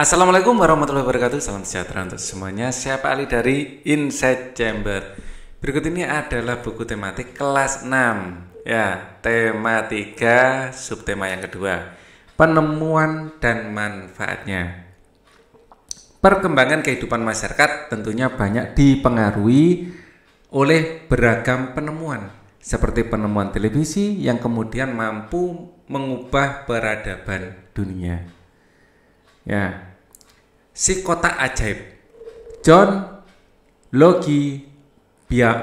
Assalamualaikum warahmatullahi wabarakatuh. Salam sejahtera untuk semuanya. Saya Pak Ali dari Inside Chamber. Berikut ini adalah buku tematik kelas 6. Ya, tema 3, subtema yang kedua. Penemuan dan manfaatnya. Perkembangan kehidupan masyarakat tentunya banyak dipengaruhi oleh beragam penemuan, seperti penemuan televisi yang kemudian mampu mengubah peradaban dunia. Ya, si kotak ajaib John Logie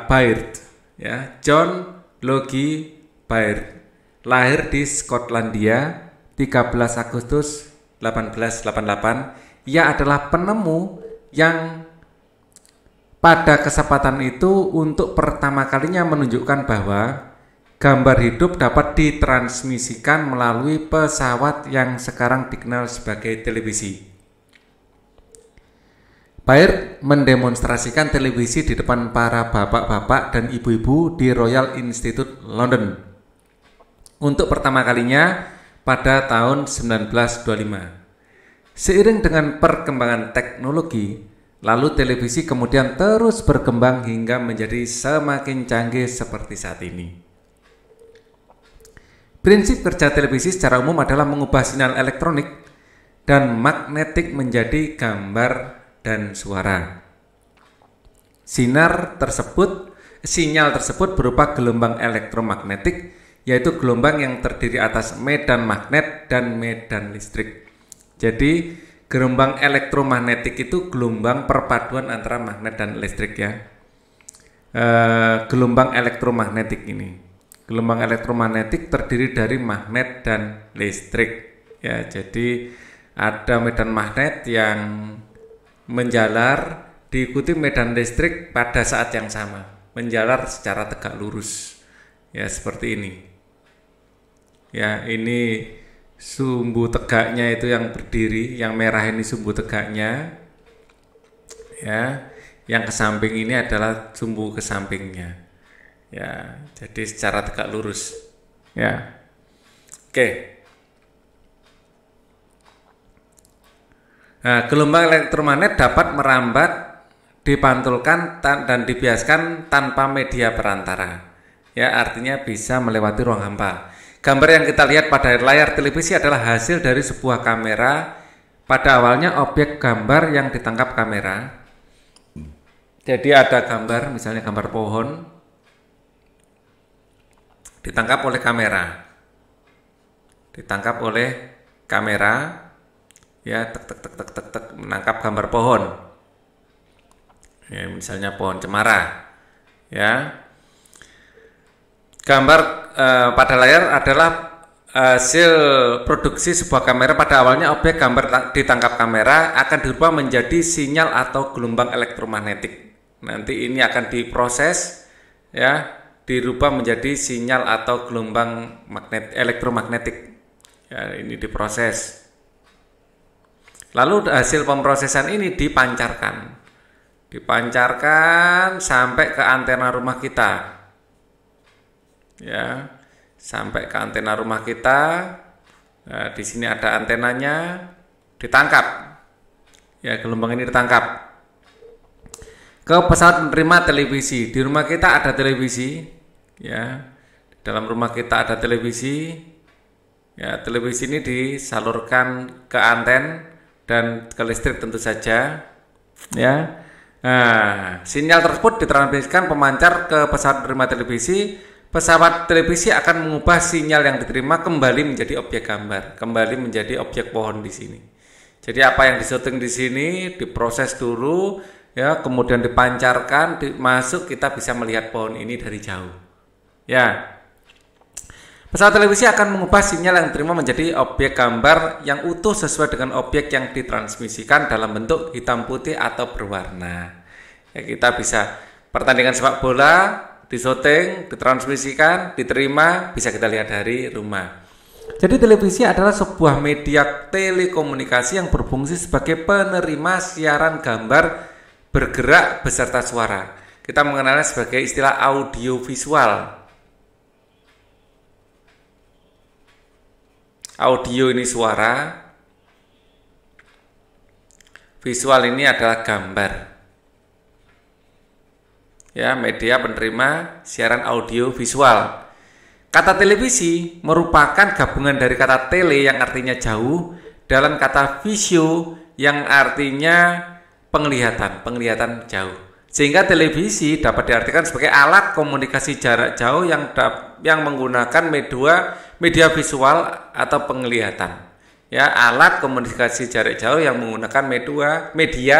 Baird, ya, John Logie Baird lahir di Skotlandia 13 Agustus 1888. Ia adalah penemu yang pada kesempatan itu untuk pertama kalinya menunjukkan bahwa gambar hidup dapat ditransmisikan melalui pesawat yang sekarang dikenal sebagai televisi. Baird mendemonstrasikan televisi di depan para bapak-bapak dan ibu-ibu di Royal Institute London untuk pertama kalinya pada tahun 1925. Seiring dengan perkembangan teknologi, lalu televisi kemudian terus berkembang hingga menjadi semakin canggih seperti saat ini. Prinsip kerja televisi secara umum adalah mengubah sinyal elektronik dan magnetik menjadi gambar dan suara. Sinyal tersebut berupa gelombang elektromagnetik, yaitu gelombang yang terdiri atas medan magnet dan medan listrik. Jadi gelombang elektromagnetik itu gelombang perpaduan antara magnet dan listrik, ya. Gelombang elektromagnetik ini, gelombang elektromagnetik terdiri dari magnet dan listrik, ya. Jadi ada medan magnet yang menjalar diikuti medan listrik pada saat yang sama, menjalar secara tegak lurus, ya, seperti ini. Ya, ini sumbu tegaknya itu yang berdiri, yang merah ini sumbu tegaknya, ya. Yang ke samping ini adalah sumbu ke sampingnya, ya. Jadi secara tegak lurus, ya. Oke. Nah, gelombang elektromagnet dapat merambat, dipantulkan dan dibiaskan tanpa media perantara, ya. Artinya bisa melewati ruang hampa. Gambar yang kita lihat pada layar televisi adalah hasil dari sebuah kamera. Pada awalnya objek gambar yang ditangkap kamera. Jadi ada gambar, misalnya gambar pohon, ditangkap oleh kamera. Ditangkap oleh kamera, ya, tek menangkap gambar pohon. Ya, misalnya pohon cemara, ya. Gambar pada layar adalah hasil produksi sebuah kamera. Pada awalnya objek gambar ditangkap kamera akan dirubah menjadi sinyal atau gelombang elektromagnetik. Nanti ini akan diproses, ya, dirubah menjadi sinyal atau gelombang elektromagnetik. Ya, ini diproses. Lalu hasil pemrosesan ini dipancarkan sampai ke antena rumah kita. Ya, sampai ke antena rumah kita. Nah, di sini ada antenanya, ditangkap. Ya, gelombang ini ditangkap ke pesawat penerima televisi. Di rumah kita ada televisi, ya. Di dalam rumah kita ada televisi. Ya, televisi ini disalurkan ke anten dan ke listrik tentu saja, ya. Nah, sinyal tersebut ditransmisikan pemancar ke pesawat penerima televisi. Pesawat televisi akan mengubah sinyal yang diterima kembali menjadi objek gambar, kembali menjadi objek pohon di sini. Jadi apa yang disyuting di sini diproses dulu, ya, kemudian dipancarkan, masuk, kita bisa melihat pohon ini dari jauh. Ya. Pesawat televisi akan mengubah sinyal yang diterima menjadi objek gambar yang utuh sesuai dengan objek yang ditransmisikan dalam bentuk hitam putih atau berwarna. Ya, kita bisa pertandingan sepak bola disyuting, ditransmisikan, diterima, bisa kita lihat dari rumah. Jadi televisi adalah sebuah media telekomunikasi yang berfungsi sebagai penerima siaran gambar bergerak beserta suara. Kita mengenalnya sebagai istilah audiovisual. Audio ini suara, visual ini adalah gambar. Ya, media penerima siaran audio visual. Kata televisi merupakan gabungan dari kata tele yang artinya jauh dan kata visio yang artinya penglihatan jauh. Sehingga televisi dapat diartikan sebagai alat komunikasi jarak jauh yang menggunakan media visual atau penglihatan. Ya, alat komunikasi jarak jauh yang menggunakan media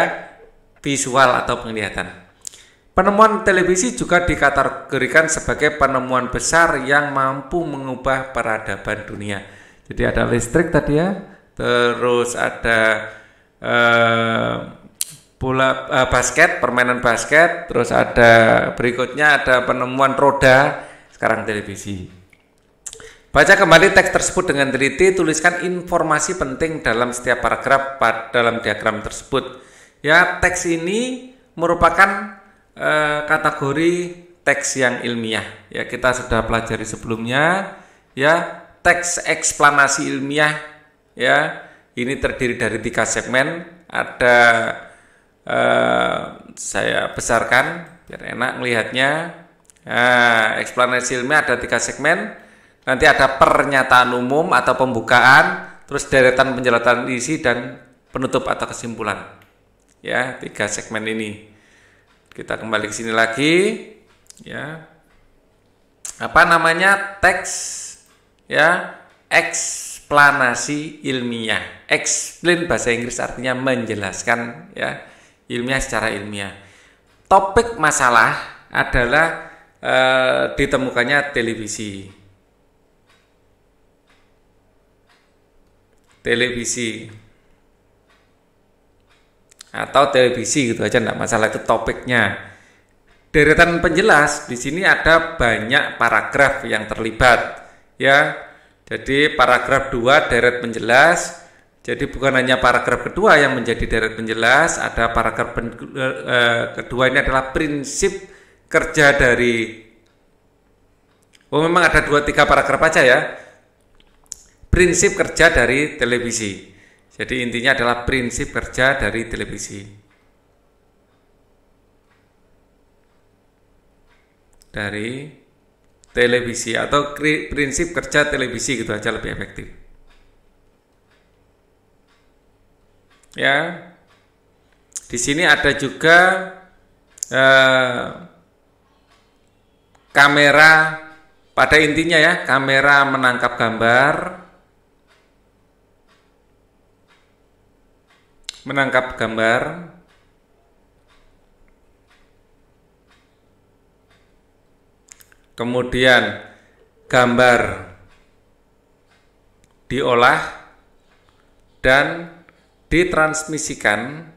visual atau penglihatan. Penemuan televisi juga dikategorikan sebagai penemuan besar yang mampu mengubah peradaban dunia. Jadi ada listrik tadi ya, terus ada basket, permainan basket, terus ada berikutnya ada penemuan roda, sekarang televisi. Baca kembali teks tersebut dengan teliti, tuliskan informasi penting dalam setiap paragraf dalam diagram tersebut. Ya, teks ini merupakan kategori teks yang ilmiah. Ya, kita sudah pelajari sebelumnya. Ya, teks eksplanasi ilmiah. Ya, ini terdiri dari 3 segmen. Ada saya besarkan biar enak melihatnya. Nah, eksplanasi ilmiah ada 3 segmen. Nanti ada pernyataan umum atau pembukaan, terus deretan penjelasan isi dan penutup atau kesimpulan. Ya, 3 segmen ini. Kita kembali ke sini lagi, ya. Apa namanya? Teks, ya, eksplanasi ilmiah. Explain bahasa Inggris artinya menjelaskan, ya, ilmiah secara ilmiah. Topik masalah adalah ditemukannya televisi atau televisi gitu aja, enggak masalah, itu topiknya. Deretan penjelas di sini ada banyak paragraf yang terlibat, ya. Jadi paragraf 2 deret penjelas. Jadi bukan hanya paragraf kedua yang menjadi deret penjelas, ada paragraf kedua ini adalah prinsip kerja dari. Memang ada 2-3 paragraf aja ya. Prinsip kerja dari televisi. Jadi intinya adalah prinsip kerja dari televisi. Dari televisi atau prinsip kerja televisi gitu aja lebih efektif. Ya. Di sini ada juga kamera, pada intinya ya, kamera menangkap gambar. Kemudian gambar diolah dan ditransmisikan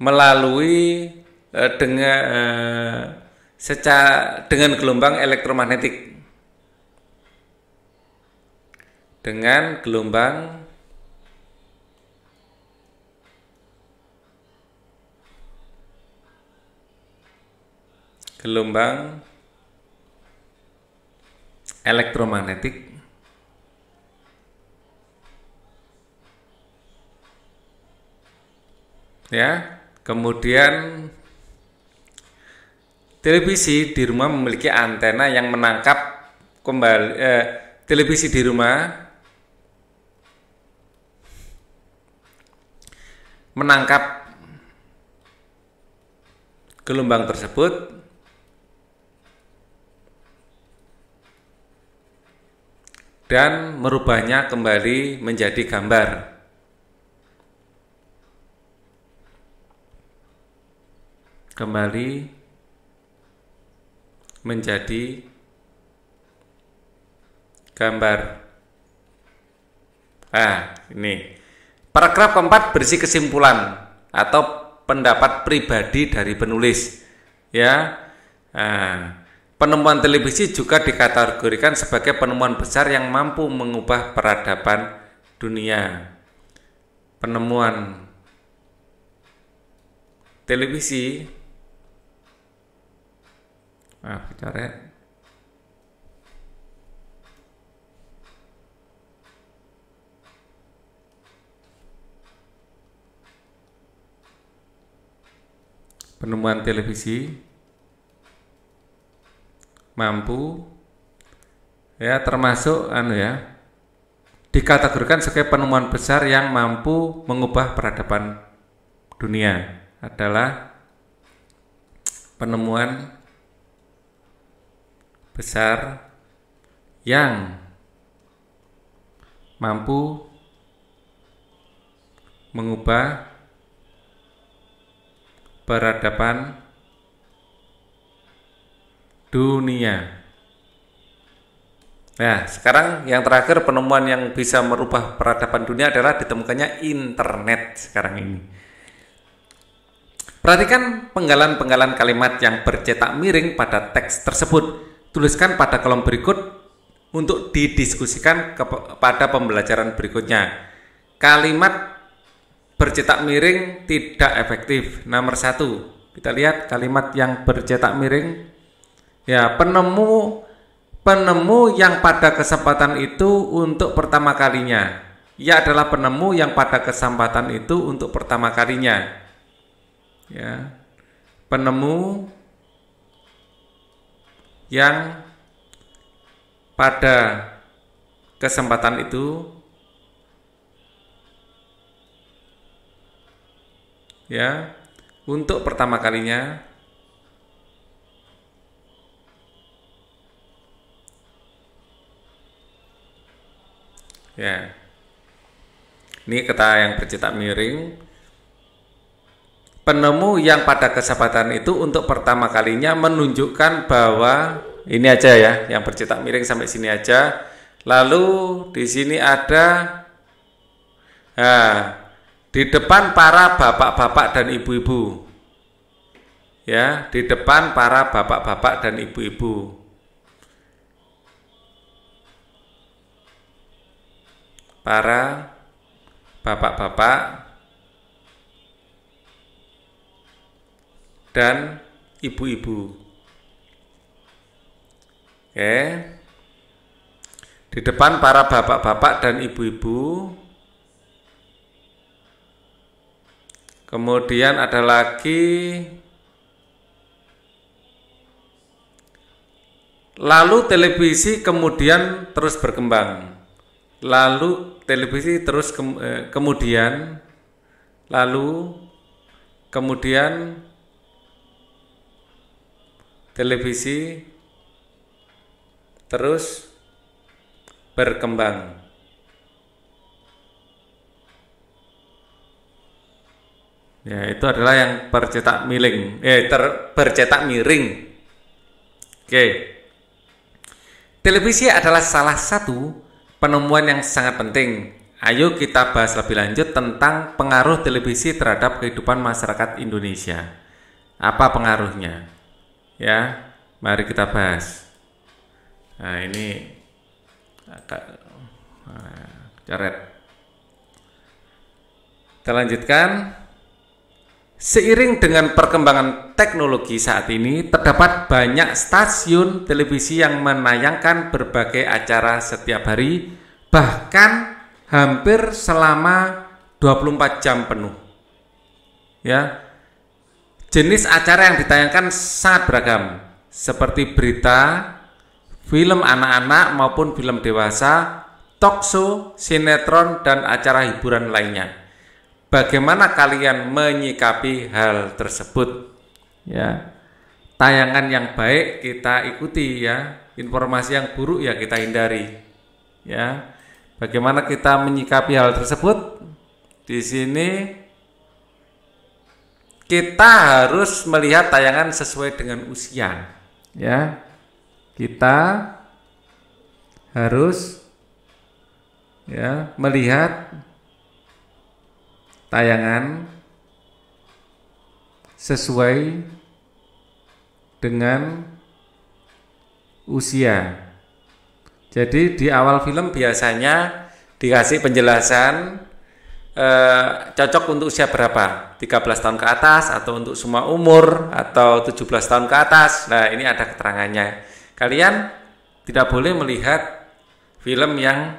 melalui dengan gelombang elektromagnetik. Dengan gelombang elektromagnetik. Ya, kemudian televisi di rumah memiliki antena yang menangkap televisi di rumah menangkap gelombang tersebut dan merubahnya kembali menjadi gambar. Ini. Paragraf keempat berisi kesimpulan atau pendapat pribadi dari penulis. Ya. Penemuan televisi juga dikategorikan sebagai penemuan besar yang mampu mengubah peradaban dunia. Penemuan televisi penemuan televisi mampu ya termasuk dikategorikan sebagai penemuan besar yang mampu mengubah peradaban dunia adalah penemuan besar yang mampu mengubah peradaban dunia. Nah, sekarang yang terakhir penemuan yang bisa merubah peradaban dunia adalah ditemukannya internet sekarang ini. Perhatikan penggalan-penggalan kalimat yang bercetak miring pada teks tersebut. Tuliskan pada kolom berikut untuk didiskusikan pada pembelajaran berikutnya. Kalimat bercetak miring tidak efektif. Nomor 1, kita lihat kalimat yang bercetak miring. Ya, penemu yang pada kesempatan itu untuk pertama kalinya. Ia adalah penemu yang pada kesempatan itu untuk pertama kalinya. Ya. Penemu yang pada kesempatan itu ya, untuk pertama kalinya. Ya, ini kata yang bercetak miring. Penemu yang pada kesempatan itu untuk pertama kalinya menunjukkan bahwa ini aja ya, yang bercetak miring sampai sini aja. Lalu di sini ada, di depan para bapak-bapak dan ibu-ibu. Ya, di depan para bapak-bapak dan ibu-ibu. Para bapak-bapak dan ibu-ibu. Oke. Di depan para bapak-bapak dan ibu-ibu. Kemudian ada lagi, lalu televisi kemudian terus berkembang. Lalu televisi terus kemudian televisi terus berkembang. Ya, itu adalah yang bercetak miring. Bercetak miring. Oke. Televisi adalah salah satu penemuan yang sangat penting. Ayo kita bahas lebih lanjut tentang pengaruh televisi terhadap kehidupan masyarakat Indonesia. Apa pengaruhnya? Ya, mari kita bahas. Nah, ini agak coret. Kita lanjutkan. Seiring dengan perkembangan teknologi saat ini, terdapat banyak stasiun televisi yang menayangkan berbagai acara setiap hari, bahkan hampir selama 24 jam penuh. Ya. Jenis acara yang ditayangkan sangat beragam, seperti berita, film anak-anak maupun film dewasa, talk show, sinetron, dan acara hiburan lainnya. Bagaimana kalian menyikapi hal tersebut? Ya, tayangan yang baik kita ikuti ya, informasi yang buruk ya kita hindari. Ya, bagaimana kita menyikapi hal tersebut? Di sini kita harus melihat tayangan sesuai dengan usia. Ya, kita harus melihat tayangan sesuai dengan usia. Jadi di awal film biasanya dikasih penjelasan cocok untuk usia berapa, 13 tahun ke atas atau untuk semua umur atau 17 tahun ke atas. Nah, ini ada keterangannya. Kalian tidak boleh melihat film yang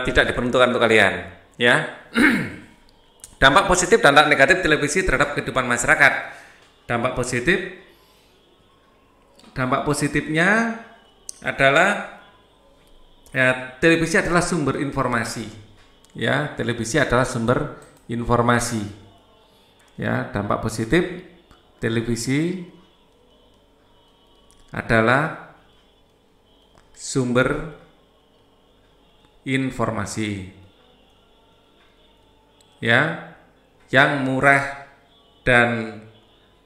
tidak diperuntukkan untuk kalian, ya. Dampak positif dan dampak negatif televisi terhadap kehidupan masyarakat. Dampak positifnya adalah ya, televisi adalah sumber informasi. Ya, televisi adalah sumber informasi. Ya, dampak positif televisi adalah sumber informasi. Ya, yang murah dan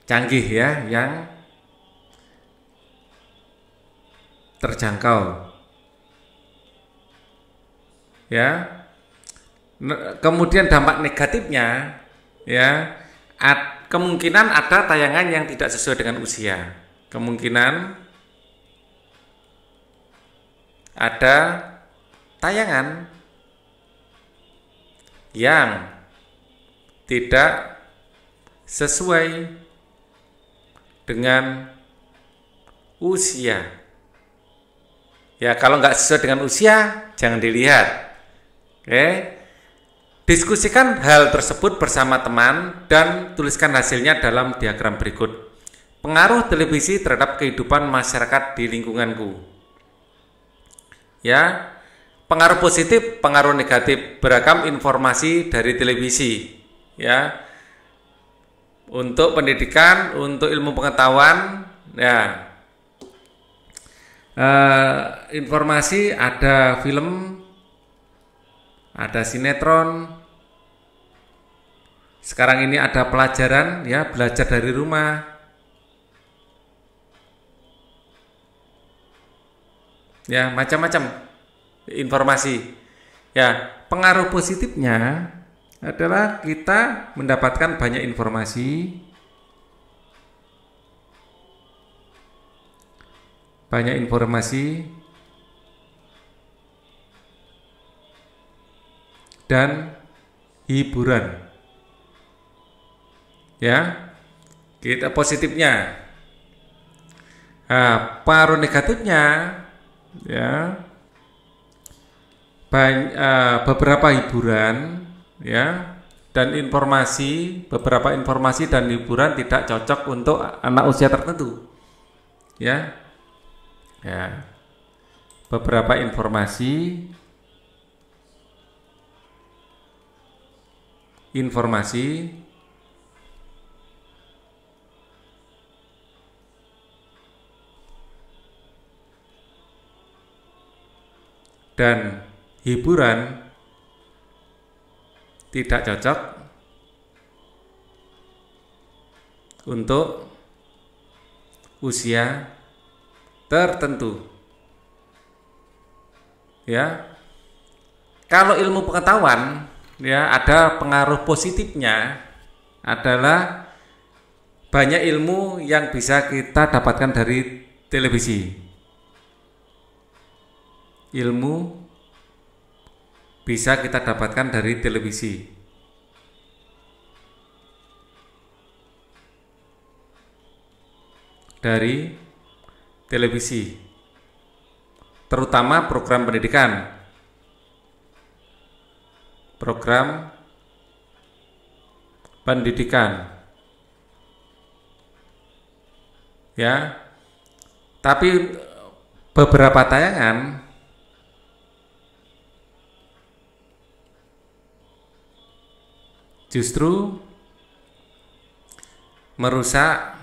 canggih ya, yang terjangkau. Ya. Kemudian dampak negatifnya ya, kemungkinan ada tayangan yang tidak sesuai dengan usia. Kemungkinan ada tayangan yang tidak sesuai dengan usia. Ya, kalau nggak sesuai dengan usia, jangan dilihat. Oke. Diskusikan hal tersebut bersama teman dan tuliskan hasilnya dalam diagram berikut. Pengaruh televisi terhadap kehidupan masyarakat di lingkunganku. Ya, pengaruh positif, pengaruh negatif, beragam informasi dari televisi. Ya, untuk pendidikan, untuk ilmu pengetahuan, ya, informasi ada film, ada sinetron. Sekarang ini ada pelajaran, ya, belajar dari rumah. Ya, macam-macam informasi. Ya, pengaruh positifnya adalah kita mendapatkan banyak informasi, dan hiburan. Ya, kita positifnya. Nah, pengaruh negatifnya ya, beberapa hiburan ya, dan beberapa informasi dan hiburan tidak cocok untuk anak usia tertentu. Ya. Ya. Beberapa informasi dan hiburan tidak cocok untuk usia tertentu. Ya. Kalau ilmu pengetahuan, ya, ada pengaruh positifnya adalah banyak ilmu yang bisa kita dapatkan dari televisi. Ilmu bisa kita dapatkan dari televisi. Terutama program pendidikan. Ya. Tapi beberapa tayangan justru merusak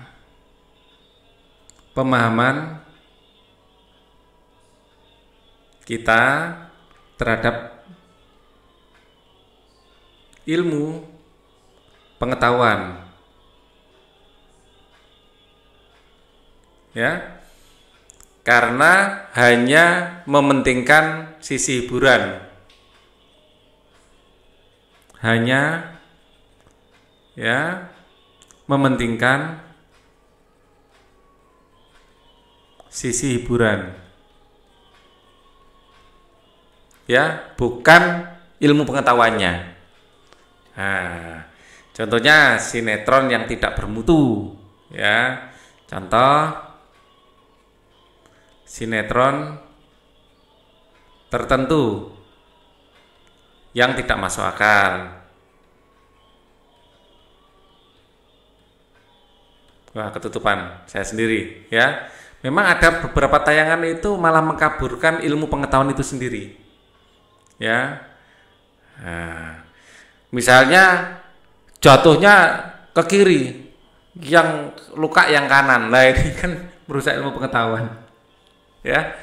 pemahaman kita terhadap ilmu pengetahuan. Ya. Karena hanya mementingkan sisi hiburan. Mementingkan sisi hiburan. Ya, bukan ilmu pengetahuannya. Nah, contohnya sinetron yang tidak bermutu, ya. Contoh sinetron tertentu yang tidak masuk akal. Wah, ketutupan saya sendiri ya. Memang ada beberapa tayangan itu malah mengkaburkan ilmu pengetahuan itu sendiri. Ya. Nah, misalnya jatuhnya ke kiri, yang luka yang kanan. Nah, ini kan merusak ilmu pengetahuan. Ya.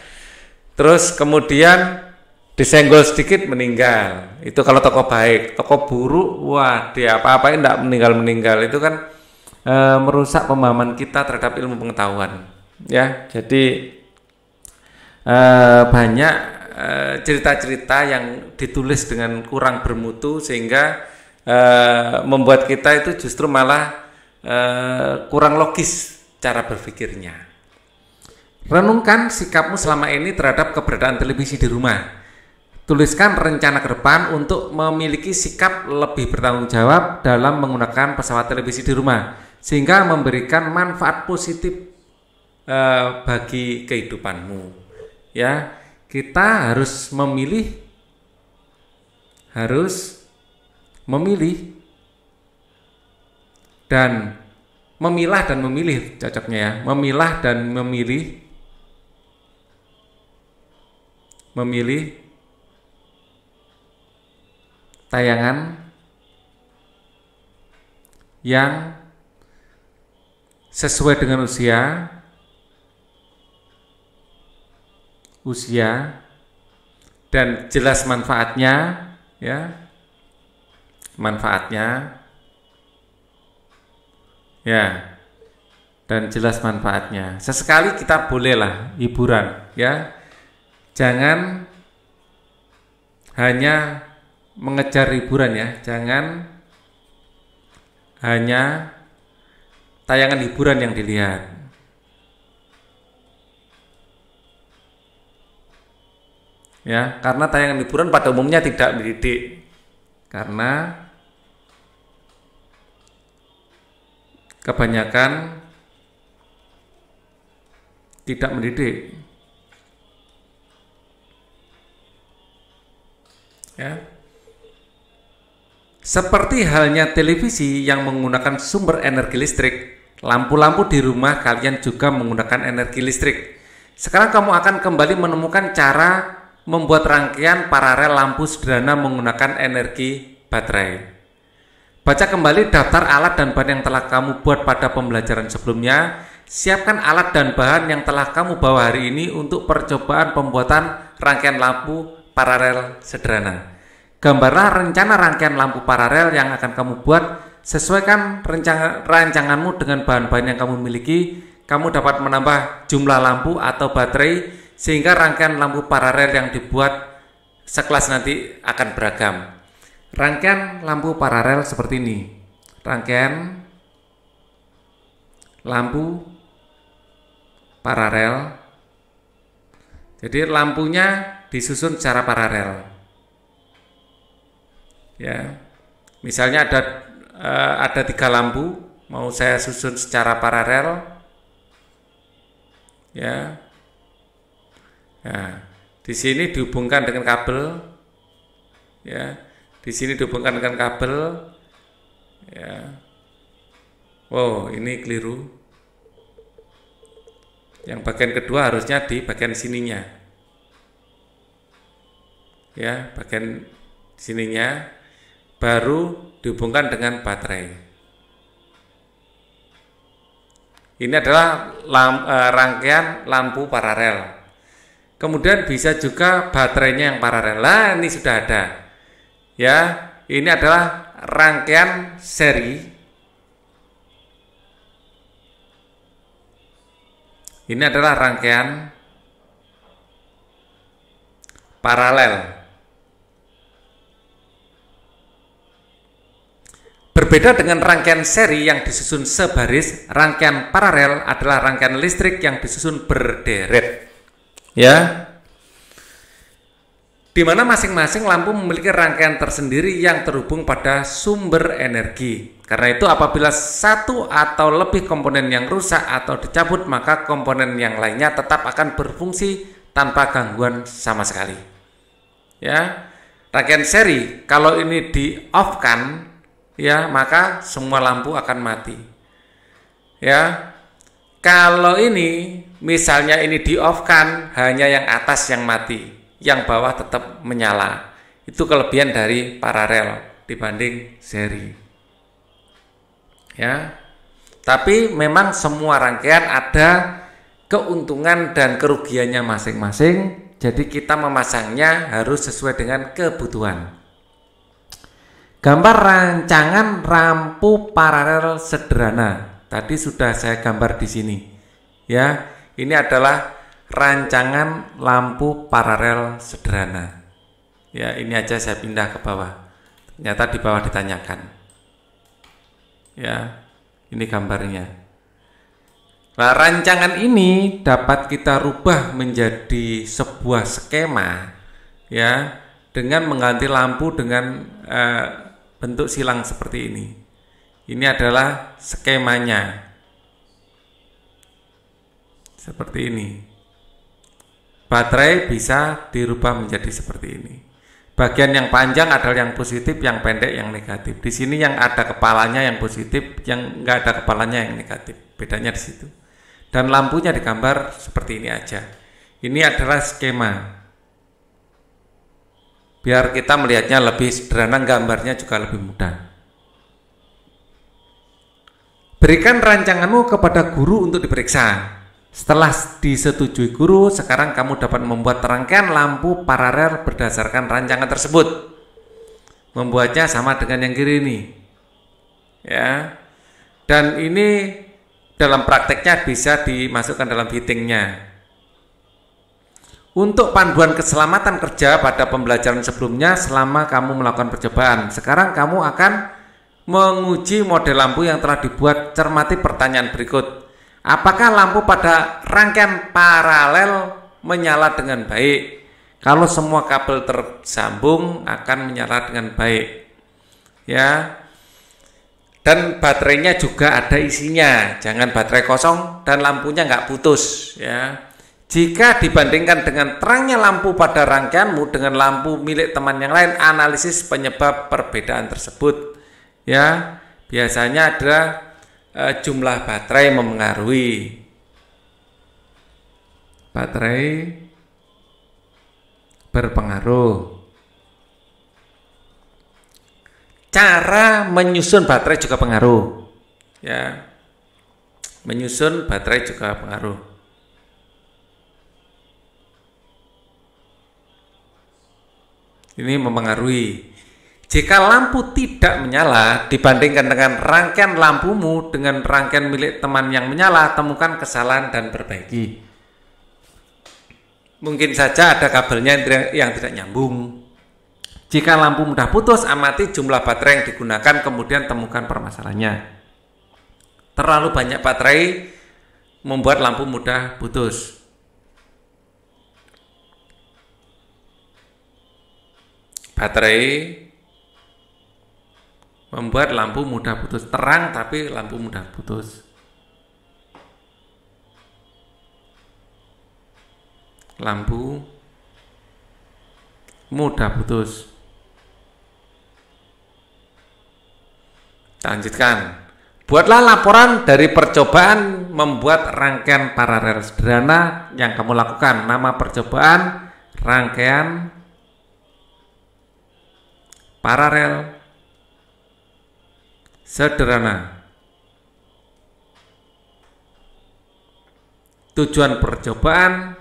Terus kemudian disenggol sedikit meninggal. Itu kalau tokoh baik. Tokoh buruk, wah, dia apa-apain enggak meninggal. Itu kan merusak pemahaman kita terhadap ilmu pengetahuan. Ya, jadi banyak cerita-cerita yang ditulis dengan kurang bermutu sehingga membuat kita itu justru malah kurang logis cara berpikirnya. Renungkan sikapmu selama ini terhadap keberadaan televisi di rumah. Tuliskan rencana ke depan untuk memiliki sikap lebih bertanggung jawab dalam menggunakan pesawat televisi di rumah, sehingga memberikan manfaat positif bagi kehidupanmu. Ya, kita harus memilih dan memilah dan memilih, cocoknya ya, memilah dan memilih tayangan yang sesuai dengan usia dan jelas manfaatnya, ya, dan jelas manfaatnya. Sesekali kita bolehlah hiburan, ya, jangan hanya mengejar hiburan, ya, jangan hanya tayangan hiburan yang dilihat. Ya, karena tayangan hiburan pada umumnya tidak mendidik, karena kebanyakan tidak mendidik. Ya. Seperti halnya televisi yang menggunakan sumber energi listrik, lampu-lampu di rumah kalian juga menggunakan energi listrik. Sekarang kamu akan kembali menemukan cara membuat rangkaian paralel lampu sederhana menggunakan energi baterai. Baca kembali daftar alat dan bahan yang telah kamu buat pada pembelajaran sebelumnya. Siapkan alat dan bahan yang telah kamu bawa hari ini untuk percobaan pembuatan rangkaian lampu paralel sederhana. Gambarlah rencana rangkaian lampu paralel yang akan kamu buat. Sesuaikan rancanganmu dengan bahan-bahan yang kamu miliki. Kamu dapat menambah jumlah lampu atau baterai sehingga rangkaian lampu paralel yang dibuat sekelas nanti akan beragam. Rangkaian lampu paralel seperti ini. Rangkaian lampu paralel. Jadi lampunya disusun secara paralel. Ya. Misalnya ada 3 lampu, mau saya susun secara paralel. Ya. Nah, di sini dihubungkan dengan kabel, ya. Di sini dihubungkan dengan kabel, ya. Wow, ini keliru. Yang bagian kedua harusnya di bagian sininya, ya, bagian sininya, baru dihubungkan dengan baterai. Ini adalah rangkaian lampu paralel. Kemudian bisa juga baterainya yang paralel. Nah, ini sudah ada. Ya, ini adalah rangkaian seri. Ini adalah rangkaian paralel. Berbeda dengan rangkaian seri yang disusun sebaris, rangkaian paralel adalah rangkaian listrik yang disusun berderet. Ya, di mana masing-masing lampu memiliki rangkaian tersendiri yang terhubung pada sumber energi. Karena itu apabila satu atau lebih komponen yang rusak atau dicabut, maka komponen yang lainnya tetap akan berfungsi tanpa gangguan sama sekali. Ya, rangkaian seri kalau ini di off kan, ya, maka semua lampu akan mati. Ya, kalau ini misalnya ini di off kan, hanya yang atas yang mati, yang bawah tetap menyala. Itu kelebihan dari paralel dibanding seri. Ya, tapi memang semua rangkaian ada keuntungan dan kerugiannya masing-masing. Jadi kita memasangnya harus sesuai dengan kebutuhan. Gambar rancangan lampu paralel sederhana. Tadi sudah saya gambar di sini. Ya, ini adalah rancangan lampu paralel sederhana. Ya, ini aja saya pindah ke bawah. Ternyata di bawah ditanyakan. Ya, ini gambarnya. Nah, rancangan ini dapat kita rubah menjadi sebuah skema, ya, dengan mengganti lampu dengan bentuk silang seperti ini. Ini adalah skemanya. Seperti ini. Baterai bisa dirubah menjadi seperti ini. Bagian yang panjang adalah yang positif, yang pendek yang negatif. Di sini yang ada kepalanya yang positif, yang enggak ada kepalanya yang negatif. Bedanya di situ. Dan lampunya digambar seperti ini aja. Ini adalah skema. Biar kita melihatnya lebih sederhana, gambarnya juga lebih mudah. Berikan rancanganmu kepada guru untuk diperiksa. Setelah disetujui guru, sekarang kamu dapat membuat rangkaian lampu paralel berdasarkan rancangan tersebut. Membuatnya sama dengan yang kiri ini. Ya. Dan ini dalam prakteknya bisa dimasukkan dalam fittingnya. Untuk panduan keselamatan kerja pada pembelajaran sebelumnya selama kamu melakukan percobaan, sekarang kamu akan menguji model lampu yang telah dibuat. Cermati pertanyaan berikut. Apakah lampu pada rangkaian paralel menyala dengan baik? Kalau semua kabel tersambung akan menyala dengan baik. Ya. Dan baterainya juga ada isinya. Jangan baterai kosong dan lampunya nggak putus, ya. Jika dibandingkan dengan terangnya lampu pada rangkaianmu dengan lampu milik teman yang lain, analisis penyebab perbedaan tersebut. Ya, biasanya ada jumlah baterai mempengaruhi. Baterai berpengaruh. Cara menyusun baterai juga pengaruh. Ya, menyusun baterai juga pengaruh. Ini mempengaruhi. Jika lampu tidak menyala dibandingkan dengan rangkaian lampumu dengan rangkaian milik teman yang menyala, temukan kesalahan dan perbaiki. Mungkin saja ada kabelnya yang tidak nyambung. Jika lampu mudah putus, amati jumlah baterai yang digunakan, kemudian temukan permasalahannya. Terlalu banyak baterai membuat lampu mudah putus. Baterai membuat lampu mudah putus. Terang tapi lampu mudah putus. Lampu mudah putus. Lanjutkan. Buatlah laporan dari percobaan membuat rangkaian paralel sederhana yang kamu lakukan. Nama percobaan rangkaian paralel sederhana. Tujuan percobaan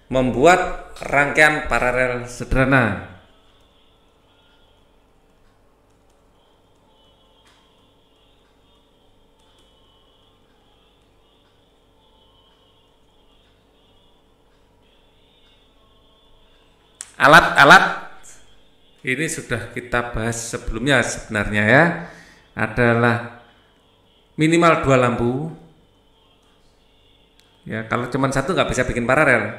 membuat rangkaian paralel sederhana. Alat-alat ini sudah kita bahas sebelumnya sebenarnya, ya. Adalah minimal 2 lampu. Ya, kalau cuma satu nggak bisa bikin paralel.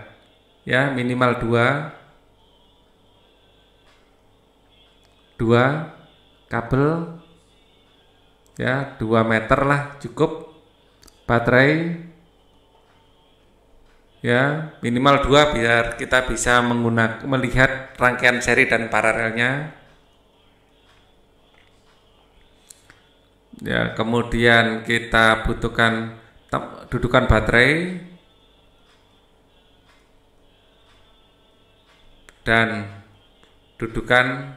Ya, minimal 2 kabel. Ya, 2 meter lah cukup. Baterai. Ya, minimal 2 biar kita bisa melihat rangkaian seri dan paralelnya. Ya, kemudian kita butuhkan dudukan baterai dan dudukan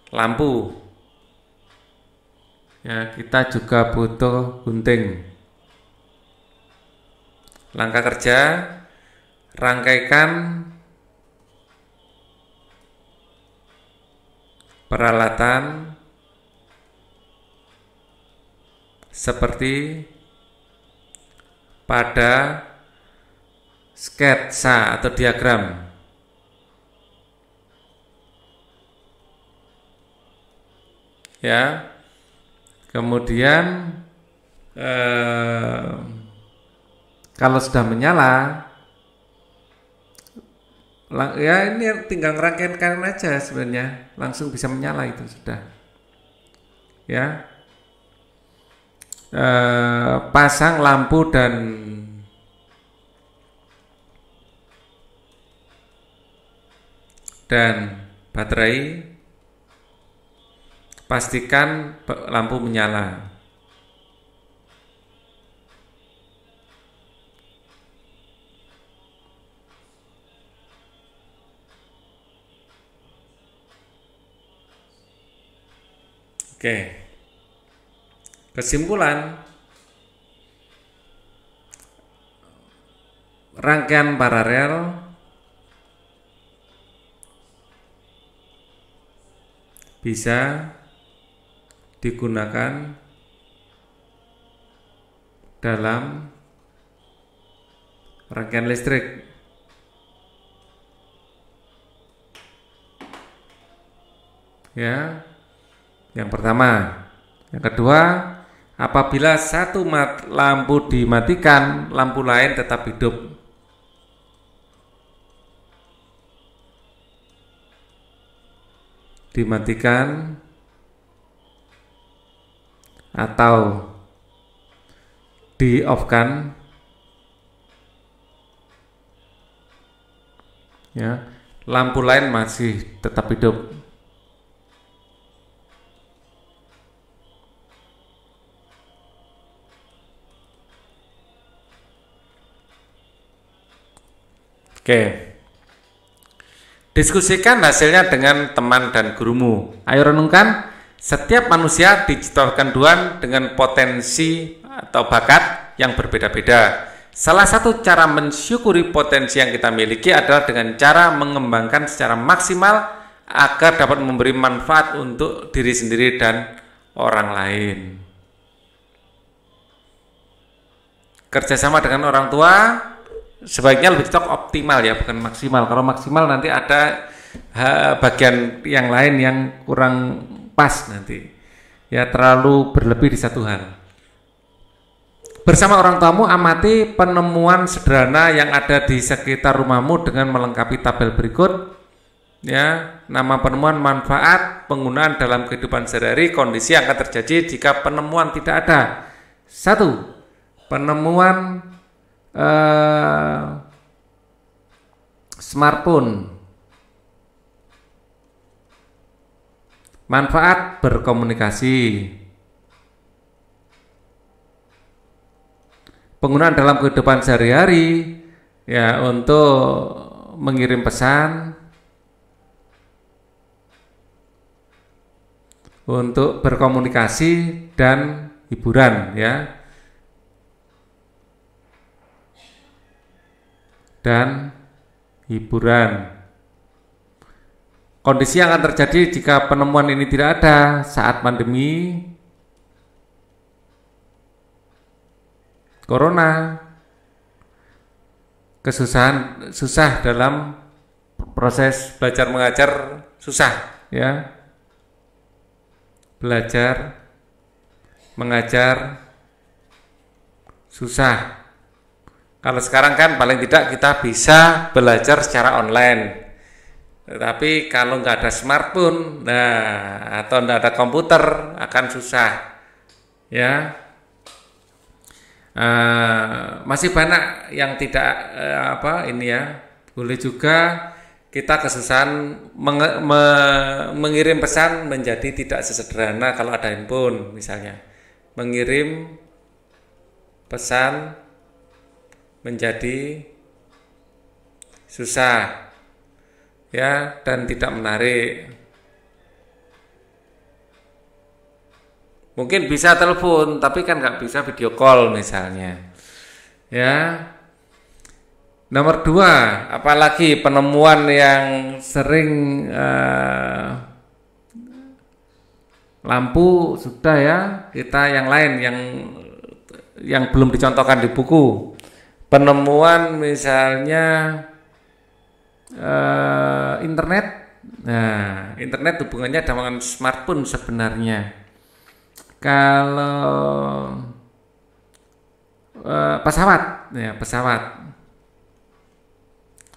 lampu. Ya, kita juga butuh gunting. Langkah kerja, rangkaikan peralatan seperti pada sketsa atau diagram. Ya, kemudian kalau sudah menyala, ya ini tinggal ngerangkaikan aja sebenarnya, langsung bisa menyala itu sudah. Ya, pasang lampu dan baterai. Pastikan lampu menyala. Oke. Kesimpulan, rangkaian paralel bisa digunakan dalam rangkaian listrik. Ya, yang pertama. Yang kedua, apabila satu lampu dimatikan, lampu lain tetap hidup. Dimatikan atau di-off-kan, ya, lampu lain masih tetap hidup. Oke. Diskusikan hasilnya dengan teman dan gurumu. Ayo renungkan. Setiap manusia diciptakan Tuhan dengan potensi atau bakat yang berbeda-beda. Salah satu cara mensyukuri potensi yang kita miliki adalah dengan cara mengembangkan secara maksimal agar dapat memberi manfaat untuk diri sendiri dan orang lain. Kerjasama dengan orang tua sebaiknya lebih cocok optimal ya, bukan maksimal. Kalau maksimal nanti ada bagian yang lain yang kurang pas nanti, ya, terlalu berlebih di satu hal. Bersama orang tuamu amati penemuan sederhana yang ada di sekitar rumahmu dengan melengkapi tabel berikut. Ya, nama penemuan, manfaat, penggunaan dalam kehidupan sehari-hari, kondisi yang akan terjadi jika penemuan tidak ada. 1. Penemuan smartphone. Manfaat berkomunikasi. Penggunaan dalam kehidupan sehari-hari, ya, untuk mengirim pesan, untuk berkomunikasi dan hiburan, ya. Dan hiburan. Kondisi yang akan terjadi jika penemuan ini tidak ada saat pandemi Corona, susah dalam proses belajar mengajar, susah, ya. Belajar mengajar susah. Kalau sekarang kan paling tidak kita bisa belajar secara online. Tetapi kalau nggak ada smartphone, atau nggak ada komputer, akan susah, ya. Masih banyak yang tidak boleh juga kita kesusahan mengirim pesan menjadi tidak sesederhana kalau ada handphone misalnya. Mengirim pesan menjadi susah ya dan tidak menarik. Mungkin bisa telepon tapi kan nggak bisa video call misalnya ya. Nomor 2, apalagi penemuan yang sering lampu sudah ya, kita yang lain yang belum dicontohkan di buku. Penemuan misalnya internet. Nah, internet hubungannya dengan smartphone sebenarnya. Kalau pesawat, ya pesawat.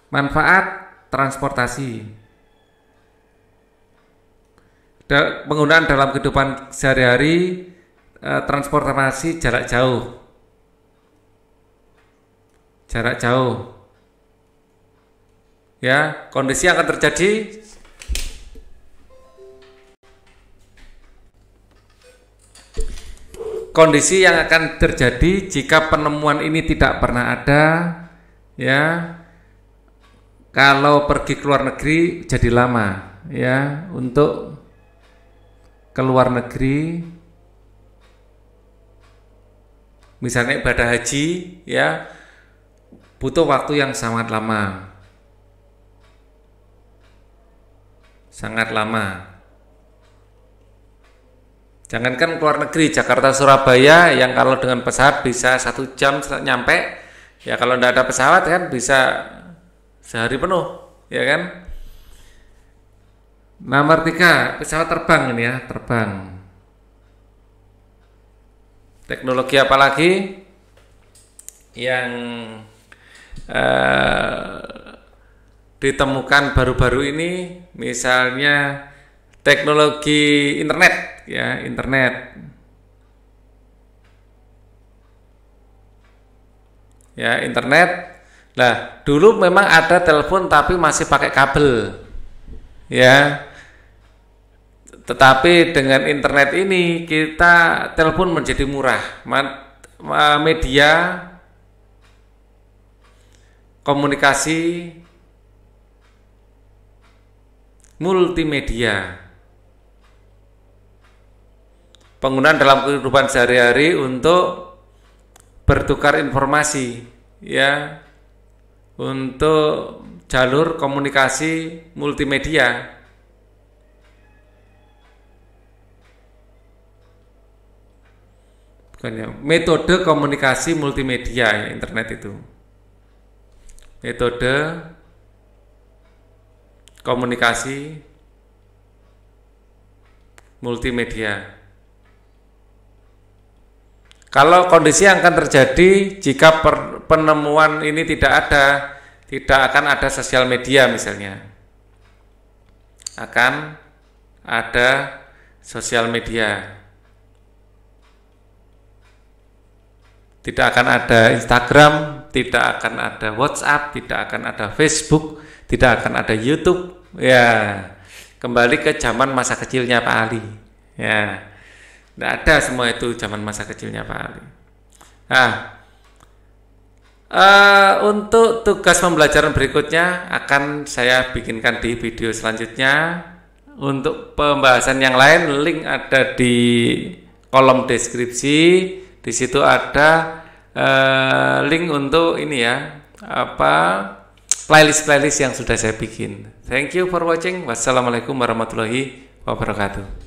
Manfaat transportasi. Penggunaan dalam kehidupan sehari-hari, transportasi jarak jauh. Jarak jauh. Ya, kondisi yang akan terjadi jika penemuan ini tidak pernah ada, ya. Kalau pergi ke luar negeri jadi lama, ya. Untuk ke luar negeri, misalnya ibadah haji, ya, butuh waktu yang sangat lama. Sangat lama. Jangankan keluar negeri, Jakarta Surabaya yang kalau dengan pesawat bisa 1 jam nyampe, ya kalau tidak ada pesawat kan bisa sehari penuh, ya kan? Nomor 3, pesawat terbang ini ya, terbang. Teknologi apa lagi yang ditemukan baru-baru ini? Misalnya teknologi internet, ya, internet. Ya, internet. Nah, dulu memang ada telepon tapi masih pakai kabel. Ya. Tetapi dengan internet ini kita telepon menjadi murah. Media komunikasi multimedia. Penggunaan dalam kehidupan sehari-hari untuk bertukar informasi, ya. Untuk jalur komunikasi multimedia. Bukannya metode komunikasi multimedia, ya, internet itu. Metode komunikasi multimedia. Kalau kondisi yang akan terjadi jika penemuan ini tidak akan ada sosial media misalnya. Akan ada sosial media. Tidak akan ada Instagram, tidak akan ada WhatsApp, tidak akan ada Facebook, tidak akan ada YouTube. Ya, kembali ke zaman masa kecilnya Pak Ali. Ya. Tidak ada semua itu zaman masa kecilnya Pak Ali. Nah, untuk tugas pembelajaran berikutnya akan saya bikinkan di video selanjutnya. Untuk pembahasan yang lain, link ada di kolom deskripsi. Di situ ada link untuk ini ya, playlist yang sudah saya bikin. Thank you for watching. Wassalamualaikum warahmatullahi wabarakatuh.